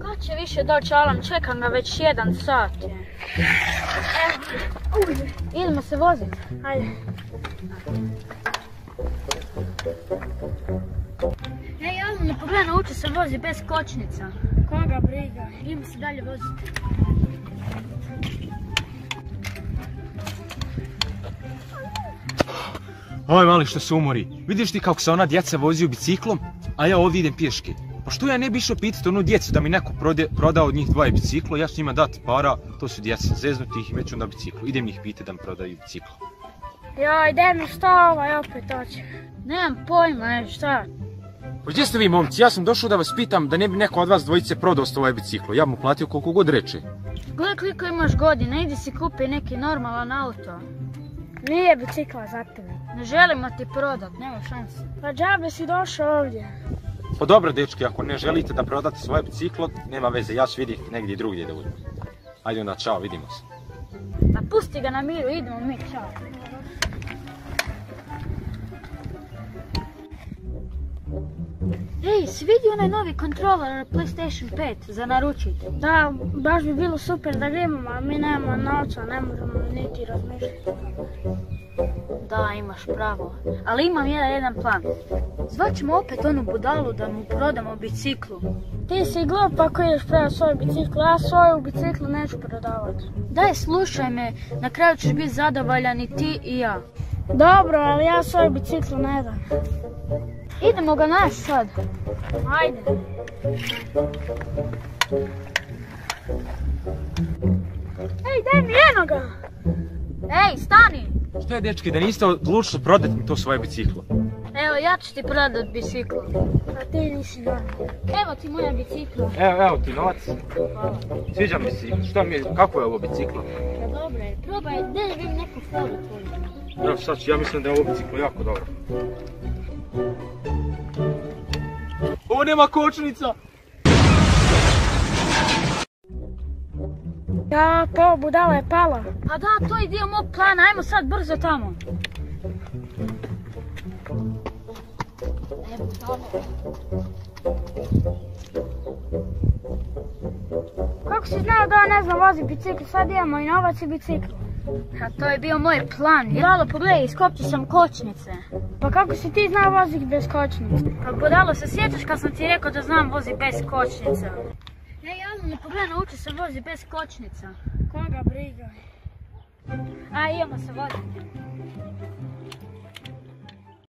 Kad će više doći Alan? Čekam ga već 1 sat. Idemo se voziti. Ajde. Ej, Alan, pogledaj, nauči se vozi bez kočnica. Koga briga? Idemo se dalje voziti. Aj mali što se umori, vidiš ti kako se ona djeca voziju biciklom, a ja ovdje idem pješke. Pa što ja ne bi išao pitati onu djecu da mi neko proda od njih 2 biciklo, ja ću njima dati para, to su djeca, zeznuti ih i već onda biciklo. Idem njih pitati da mi prodaju biciklo. Joj, daj mi šta ovaj opet hoće. Nemam pojma, šta? Pa gdje ste vi momci, ja sam došao da vas pitam da ne bi neko od vas dvojice prodao ovaj biciklo, ja bi mu platio koliko god reče. Gledaj koliko imaš godina, idi si kupi neki normalan auto. Nije bicikla za tebe. Ne želimo ti prodat, nema šanse. Pa džabe si došao ovdje. Pa dobro dečki, ako ne želite da prodate svoje biciklo, nema veze, ja ću vidjeti negdje drugdje da uzmem. Ajde onda, čao, vidimo se. Pa pusti ga na miru, idemo mi, čao. Ej, si vidio onaj novi kontroler na PlayStation 5 za naručiti? Da, baš bi bilo super da ga imamo, a mi nemamo novca, ne možemo niti razmišljati. Da, imaš pravo. Ali imam jedan plan. Zvaćemo opet onu budalu da mu prodamo biciklu. Ti si glup ako ideš prodati svoj bicikl, ja svoju biciklu neću prodavati. Daj, slušaj me, na kraju ćeš biti zadovoljan i ti i ja. Dobro, ali ja svoju biciklu ne dam. Idemo ga naći sad. Ajde. Ej, daj mi jednoga! Ej, stani! Što je dečki, da niste odlučili prodati mi to svoje biciklo? Evo, ja ću ti prodat biciklu. A ti nisi normalan. Evo ti moja bicikla. Evo ti novac. Sviđa mi se, kako je ovo biciklo? Ja, dobro je, probaj, ne vidim neku foru tvoju. Ja sad ću, ja mislim da je ovo biciklo jako dobro. Ovo nema kočnica! Ja, pa budala je pala. Pa da, to je dio mog plana, ajmo sad brzo tamo. Evo tamo. Kako si znao da ja ne znam vozi bicikl, sad imamo i novac i bicikl. A to je bio moj plan. Budalo, pogledaj, iskopčio sam kočnice. Pa kako si ti znao voziti bez kočnice? Pa Budalo, se sjećaš kad sam ti rekao da znam vozi bez kočnica? Ej, Alan, pogledaj, nauči se vozi bez kočnica. Koga briga? A, idemo se voziti.